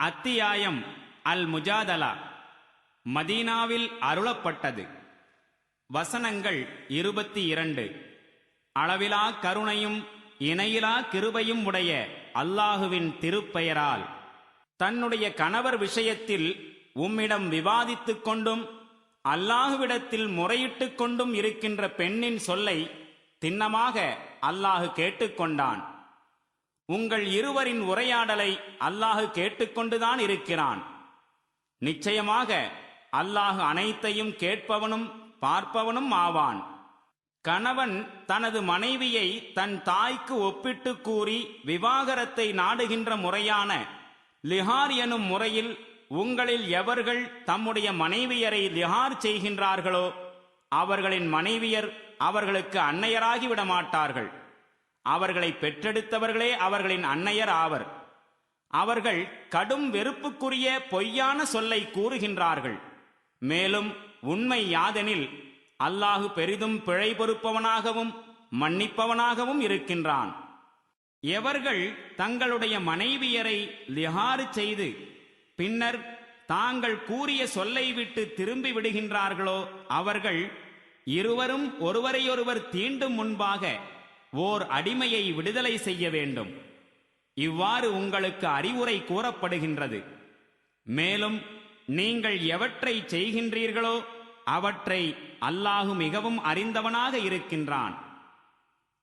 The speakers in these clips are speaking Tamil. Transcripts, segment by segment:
அத்தியாயம் அல் முஜாதலா. மதீனாவில் அருளப்பட்டது. வசனங்கள் 22. அளவிலா கருணையும் இணையிலா கிருபையும் உடைய அல்லாஹுவின் திருப்பெயரால். தன்னுடைய கணவர் விஷயத்தில் உம்மிடம் விவாதித்துக் கொண்டும் அல்லாஹுவிடத்தில் முறையிட்டுக் கொண்டும் இருக்கின்ற பெண்ணின் சொல்லை திண்ணமாக அல்லாஹு கேட்டுக்கொண்டான். உங்கள் இருவரின் உரையாடலை அல்லாஹு கேட்டுக்கொண்டுதான் இருக்கிறான். நிச்சயமாக அல்லாஹு அனைத்தையும் கேட்பவனும் பார்ப்பவனும் ஆவான். கணவன் தனது மனைவியை தன் தாய்க்கு ஒப்பிட்டு கூறி விவாகரத்தை நாடுகின்ற முறையான லிஹார் எனும் முறையில் உங்களில் எவர்கள் தம்முடைய மனைவியரை லிஹார் செய்கின்றார்களோ அவர்களின் மனைவியர் அவர்களுக்கு அன்னையராகி விட மாட்டார்கள். அவர்களை பெற்றெடுத்தவர்களே அவர்களின் அன்னையர் ஆவர். அவர்கள் கடும் வெறுப்புக்குரிய பொய்யான சொல்லை கூறுகின்றார்கள். மேலும் உண்மை யாதெனில் அல்லாஹு பெரிதும் பிழை பொறுப்பவனாகவும் மன்னிப்பவனாகவும் இருக்கின்றான். எவர்கள் தங்களுடைய மனைவியரை லிஹாறு செய்து பின்னர் தாங்கள் கூறிய சொல்லை விட்டு திரும்பி விடுகின்றார்களோ அவர்கள் இருவரும் ஒருவரையொருவர் தீண்டும் முன்பாக ஓர் அடிமையை விடுதலை செய்ய வேண்டும். இவ்வாறு உங்களுக்கு அறிவுரை கூறப்படுகின்றது. மேலும் நீங்கள் எவற்றை செய்கின்றீர்களோ அவற்றை அல்லாஹு மிகவும் அறிந்தவனாக இருக்கின்றான்.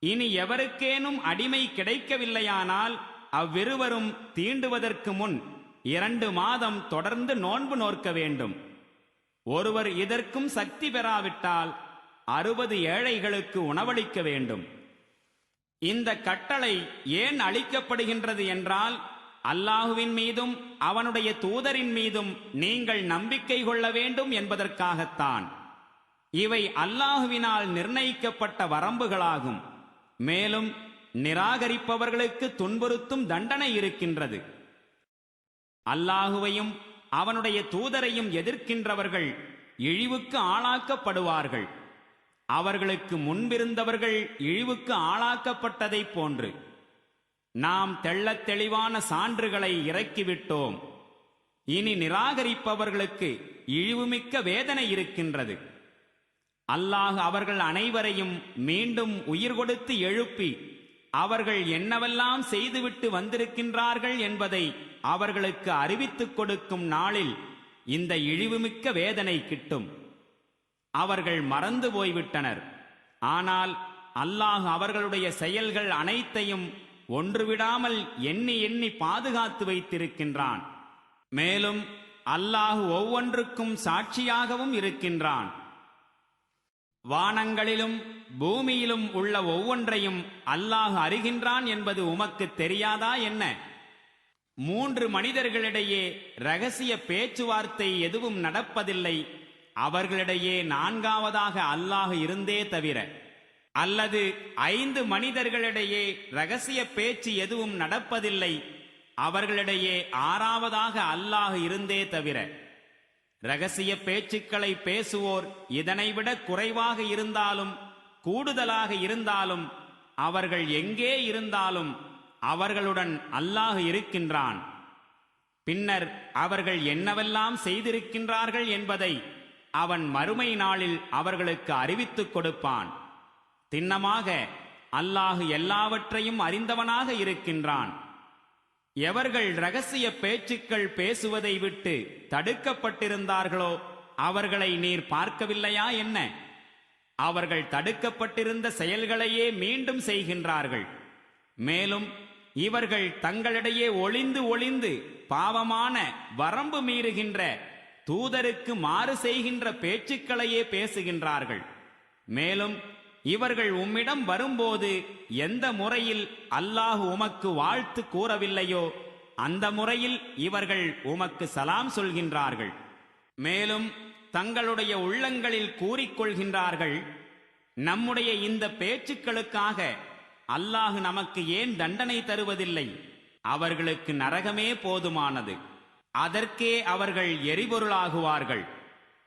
இனி எவருக்கேனும் அடிமை கிடைக்கவில்லையானால் அவ்விருவரும் தீண்டுவதற்கு முன் 2 மாதம் தொடர்ந்து நோன்பு நோற்க வேண்டும். ஒருவர் இதற்கும் சக்தி பெறாவிட்டால் 60 ஏழைகளுக்கு உணவளிக்க வேண்டும். இந்த கட்டளை ஏன் அளிக்கப்படுகின்றது என்றால் அல்லாஹுவின் மீதும் அவனுடைய தூதரின் மீதும் நீங்கள் நம்பிக்கை கொள்ள வேண்டும் என்பதற்காகத்தான். இவை அல்லாஹுவினால் நிர்ணயிக்கப்பட்ட வரம்புகளாகும். மேலும் நிராகரிப்பவர்களுக்கு துன்புறுத்தும் தண்டனை இருக்கின்றது. அல்லாஹுவையும் அவனுடைய தூதரையும் எதிர்க்கின்றவர்கள் இழிவுக்கு ஆளாக்கப்படுவார்கள். அவர்களுக்கு முன்பிருந்தவர்கள் இழிவுக்கு ஆளாக்கப்பட்டதை போன்று நாம் தெள்ளத் தெளிவான சான்றுகளை இறக்கிவிட்டோம். இனி நிராகரிப்பவர்களுக்கு இழிவுமிக்க வேதனை இருக்கின்றது. அல்லாஹ் அவர்கள் அனைவரையும் மீண்டும் உயிர் கொடுத்து எழுப்பி அவர்கள் என்னவெல்லாம் செய்துவிட்டு வந்திருக்கின்றார்கள் என்பதை அவர்களுக்கு அறிவித்துக் கொடுக்கும் நாளில் இந்த இழிவுமிக்க வேதனை கிட்டும். அவர்கள் மறந்து போய்விட்டனர். ஆனால் அல்லாஹ் அவர்களுடைய செயல்கள் அனைத்தையும் ஒன்றுவிடாமல் எண்ணி எண்ணி பாதுகாத்து வைத்திருக்கின்றான். மேலும் அல்லாஹ் ஒவ்வொன்றுக்கும் சாட்சியாகவும் இருக்கின்றான். வானங்களிலும் பூமியிலும் உள்ள ஒவ்வொன்றையும் அல்லாஹ் அறிகின்றான் என்பது உமக்கு தெரியாதா என்ன? 3 மனிதர்களிடையே இரகசிய பேச்சுவார்த்தை எதுவும் நடப்பதில்லை. அவர்களிடையே 4வதாக அல்லாஹ் இருந்தே தவிர. அல்லது 5 மனிதர்களிடையே இரகசிய பேச்சு எதுவும் நடப்பதில்லை. அவர்களிடையே 6வதாக அல்லாஹ் இருந்தே தவிர. இரகசிய பேச்சுக்களை பேசுவோர் இதனைவிட குறைவாக இருந்தாலும் கூடுதலாக இருந்தாலும் அவர்கள் எங்கே இருந்தாலும் அவர்களுடன் அல்லாஹ் இருக்கின்றான். பின்னர் அவர்கள் என்னவெல்லாம் செய்திருக்கின்றார்கள் என்பதை அவன் மறுமை நாளில் அவர்களுக்கு அறிவித்துக் கொடுப்பான். திண்ணமாக அல்லாஹு எல்லாவற்றையும் அறிந்தவனாக இருக்கின்றான். எவர்கள் இரகசிய பேச்சுக்கள் பேசுவதை விட்டு தடுக்கப்பட்டிருந்தார்களோ அவர்களை நீர் பார்க்கவில்லையா என்ன? அவர்கள் தடுக்கப்பட்டிருந்த செயல்களையே மீண்டும் செய்கின்றார்கள். மேலும் இவர்கள் தங்களிடையே ஒளிந்து ஒளிந்து பாவமான வரம்பு மீறுகின்ற தூதருக்கு மாறு செய்கின்ற பேச்சுக்களையே பேசுகின்றார்கள். மேலும் இவர்கள் உம்மிடம் வரும்போது எந்த முறையில் அல்லாஹ் உமக்கு வாழ்த்து கூறவில்லையோ அந்த முறையில் இவர்கள் உமக்கு சலாம் சொல்கின்றார்கள். மேலும் தங்களுடைய உள்ளங்களில் கூறிக்கொள்கின்றார்கள், நம்முடைய இந்த பேச்சுக்களுக்காக அல்லாஹ் நமக்கு ஏன் தண்டனை தருவதில்லை? அவர்களுக்கு நரகமே போதுமானது. அதற்கே அவர்கள் எரிபொருளாகுவார்கள்.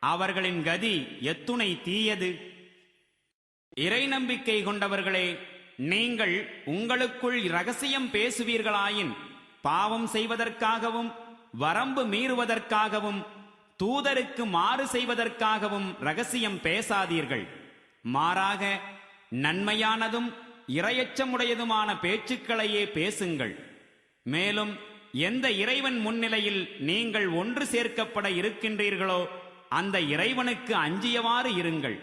அவர்களின் கதி எத்துணை தீயது! இறை நம்பிக்கை கொண்டவர்களே, நீங்கள் உங்களுக்குள் இரகசியம் பேசுவீர்களாயின் பாவம் செய்வதற்காகவும் வரம்பு மீறுவதற்காகவும் தூதருக்கு மாறு செய்வதற்காகவும் ரகசியம் பேசாதீர்கள். மாறாக நன்மையானதும் இரையச்சமுடையதுமான பேச்சுக்களையே பேசுங்கள். மேலும் எந்த இறைவன் முன்னிலையில் நீங்கள் ஒன்று சேர்க்கப்பட இருக்கின்றீர்களோ அந்த இறைவனுக்கு அஞ்சியவாறு இருங்கள்.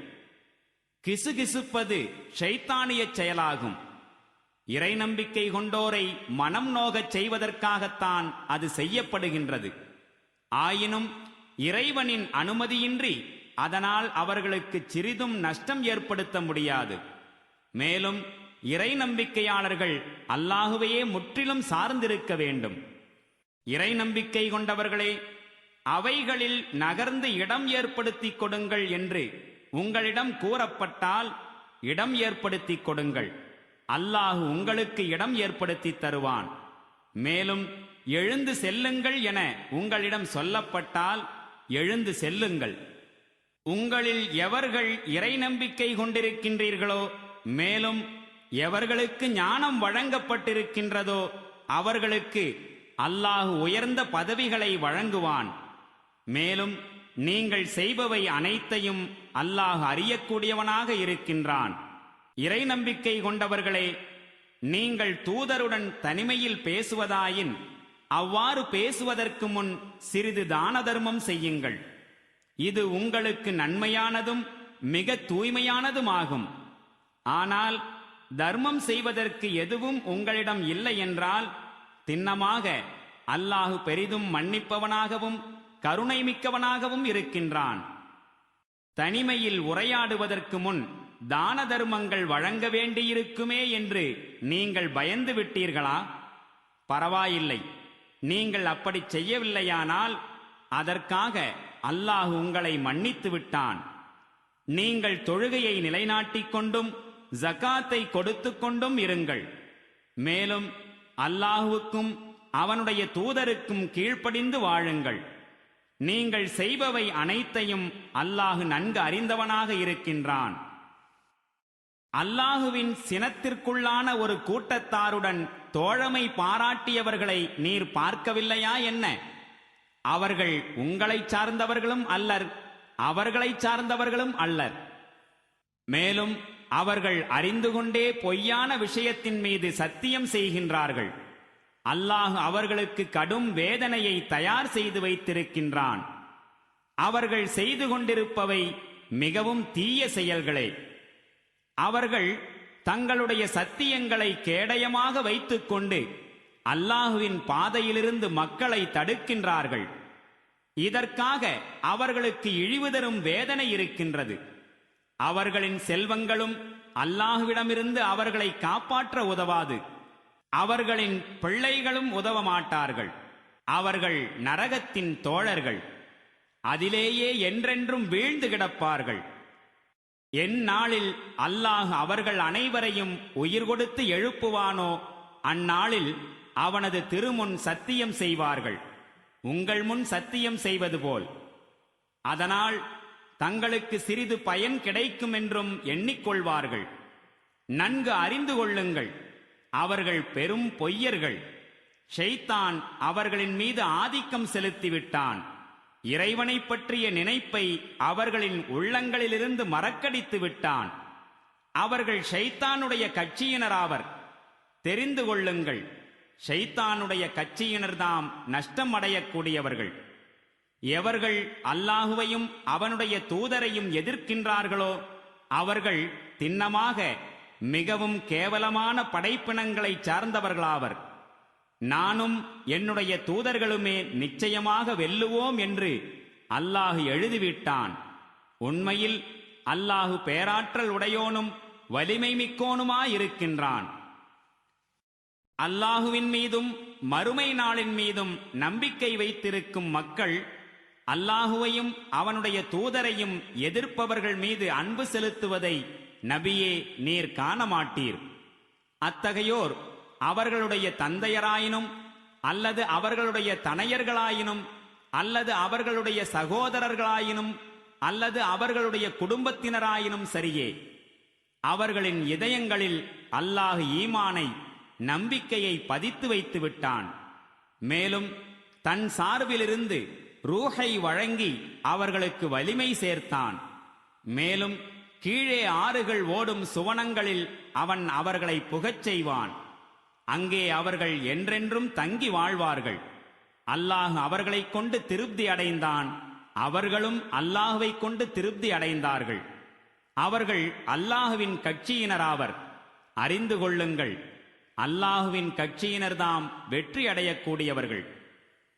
கிசுகிசுப்பது ஷைத்தானிய செயலாகும். இறை நம்பிக்கை கொண்டோரை மனம் நோகச் செய்வதற்காகத்தான் அது செய்யப்படுகின்றது. ஆயினும் இறைவனின் அனுமதியின்றி அதனால் அவர்களுக்கு சிறிதும் நஷ்டம் ஏற்படுத்த முடியாது. மேலும் இறை நம்பிக்கையாளர்கள் அல்லாஹுவையே முற்றிலும் சார்ந்திருக்க வேண்டும். இறை நம்பிக்கை கொண்டவர்களே, அவைகளில் நகர்ந்து இடம் ஏற்படுத்திக் கொடுங்கள் என்று உங்களிடம் கூறப்பட்டால் இடம் ஏற்படுத்திக் கொடுங்கள். அல்லாஹ் உங்களுக்கு இடம் ஏற்படுத்தி தருவான். மேலும் எழுந்து செல்லுங்கள் என உங்களிடம் சொல்லப்பட்டால் எழுந்து செல்லுங்கள். உங்களில் எவர்கள் இறை நம்பிக்கை கொண்டிருக்கின்றீர்களோ, மேலும் எவர்களுக்கு ஞானம் வழங்கப்பட்டிருக்கின்றதோ அவர்களுக்கு அல்லாஹ் உயர்ந்த பதவிகளை வழங்குவான். மேலும் நீங்கள் செய்பவை அனைத்தையும் அல்லாஹ் அறியக்கூடியவனாக இருக்கின்றான். இறை நம்பிக்கை கொண்டவர்களே, நீங்கள் தூதருடன் தனிமையில் பேசுவதாயின் அவ்வாறு பேசுவதற்கு முன் சிறிது தான தர்மம் செய்யுங்கள். இது உங்களுக்கு நன்மையானதும் மிக தூய்மையானதுமாகும். ஆனால் தர்மம் செய்வதற்கு எதுவும் உங்களிடம் இல்லை என்றால் திண்ணமாக அல்லாஹ் பெரிதும் மன்னிப்பவனாகவும் கருணை மிக்கவனாகவும் இருக்கின்றான். தனிமையில் உரையாடுவதற்கு முன் தான தர்மங்கள் வழங்க வேண்டியிருக்குமே என்று நீங்கள் பயந்து விட்டீர்களா? பரவாயில்லை, நீங்கள் அப்படி செய்யவில்லையானால் அதற்காக அல்லாஹ் உங்களை மன்னித்து விட்டான். நீங்கள் தொழுகையை நிலைநாட்டிக் கொண்டும் ஜகாத்தை கொடுத்து கொண்டும் இருங்கள். மேலும் அல்லாஹுவுக்கும் அவனுடைய தூதருக்கும் கீழ்ப்படிந்து வாழுங்கள். நீங்கள் செய்பவை அனைத்தையும் அல்லாஹ் நன்கு அறிந்தவனாக இருக்கின்றான். அல்லாஹுவின் சினத்திற்குள்ளான ஒரு கூட்டத்தாருடன் தோழமை பாராட்டியவர்களை நீர் பார்க்கவில்லையா என்ன? அவர்கள் உங்களைச் சார்ந்தவர்களும் அல்லர், அவர்களைச் சார்ந்தவர்களும் அல்லர். மேலும் அவர்கள் அறிந்து கொண்டே பொய்யான விஷயத்தின் மீது சத்தியம் செய்கின்றார்கள். அல்லாஹ் அவர்களுக்கு கடும் வேதனையை தயார் செய்து வைத்திருக்கின்றான். அவர்கள் செய்து கொண்டிருப்பவை மிகவும் தீய செயல்களே. அவர்கள் தங்களுடைய சத்தியங்களை கேடயமாக வைத்துக்கொண்டு அல்லாஹுவின் பாதையிலிருந்து மக்களை தடுக்கின்றார்கள். இதற்காக அவர்களுக்கு இழிவு தரும் வேதனை இருக்கின்றது. அவர்களின் செல்வங்களும் அல்லாஹுவிடமிருந்து அவர்களை காப்பாற்ற உதவாது. அவர்களின் பிள்ளைகளும் உதவ மாட்டார்கள். அவர்கள் நரகத்தின் தோழர்கள், அதிலேயே என்றென்றும் வீழ்ந்து கிடப்பார்கள். எந்நாளில் அல்லாஹ் அவர்கள் அனைவரையும் உயிர் கொடுத்து எழுப்புவானோ அந்நாளில் அவனது திருமுன் சத்தியம் செய்வார்கள், உங்கள் முன் சத்தியம் செய்வது போல். அதனால் தங்களுக்கு சிறிது பயன் கிடைக்கும் என்றும் எண்ணிக்கொள்வார்கள். நன்கு அறிந்து கொள்ளுங்கள், அவர்கள் பெரும் பொய்யர்கள். ஷைத்தான் அவர்களின் மீது ஆதிக்கம் செலுத்திவிட்டான். இறைவனை பற்றிய நினைப்பை அவர்களின் உள்ளங்களிலிருந்து மறக்கடித்து விட்டான். அவர்கள் ஷைத்தானுடைய கட்சியினராவர். தெரிந்து கொள்ளுங்கள், ஷைத்தானுடைய கட்சியினர்தாம் நஷ்டம் அடையக்கூடியவர்கள். எவர்கள் அல்லாஹுவையும் அவனுடைய தூதரையும் எதிர்க்கின்றார்களோ அவர்கள் திண்ணமாக மிகவும் கேவலமான படைப்பினங்களை சார்ந்தவர்களாவர். நானும் என்னுடைய தூதர்களுமே நிச்சயமாக வெல்லுவோம் என்று அல்லாஹ் எழுதிவிட்டான். உண்மையில் அல்லாஹு பேராற்றல் உடையோனும் வலிமை மிக்கோனுமாயிருக்கின்றான். அல்லாஹுவின் மீதும் மறுமை நாளின் மீதும் நம்பிக்கை வைத்திருக்கும் மக்கள் அல்லாஹுவையும் அவனுடைய தூதரையும் எதிர்ப்பவர்கள் மீது அன்பு செலுத்துவதை நபியே நீர் காண மாட்டீர். அத்தகையோர் அவர்களுடைய தந்தையராயினும் அல்லது அவர்களுடைய தனையர்களாயினும் அல்லது அவர்களுடைய சகோதரர்களாயினும் அல்லது அவர்களுடைய குடும்பத்தினராயினும் சரியே, அவர்களின் இதயங்களில் அல்லாஹ் ஈமானை நம்பிக்கையை பதித்து வைத்து விட்டான். மேலும் தன் சார்பிலிருந்து ரூஹை வழங்கி அவர்களுக்கு வலிமை சேர்த்தான். மேலும் கீழே ஆறுகள் ஓடும் சுவனங்களில் அவன் அவர்களை புகச் செய்வான். அங்கே அவர்கள் என்றென்றும் தங்கி வாழ்வார்கள். அல்லாஹ் அவர்களைக் கொண்டு திருப்தி அடைந்தான், அவர்களும் அல்லாஹுவைக் கொண்டு திருப்தி அடைந்தார்கள். அவர்கள் அல்லாஹுவின் கட்சியினராவர். அறிந்து கொள்ளுங்கள், அல்லாஹுவின் கட்சியினர்தாம் வெற்றி அடையக்கூடியவர்கள்.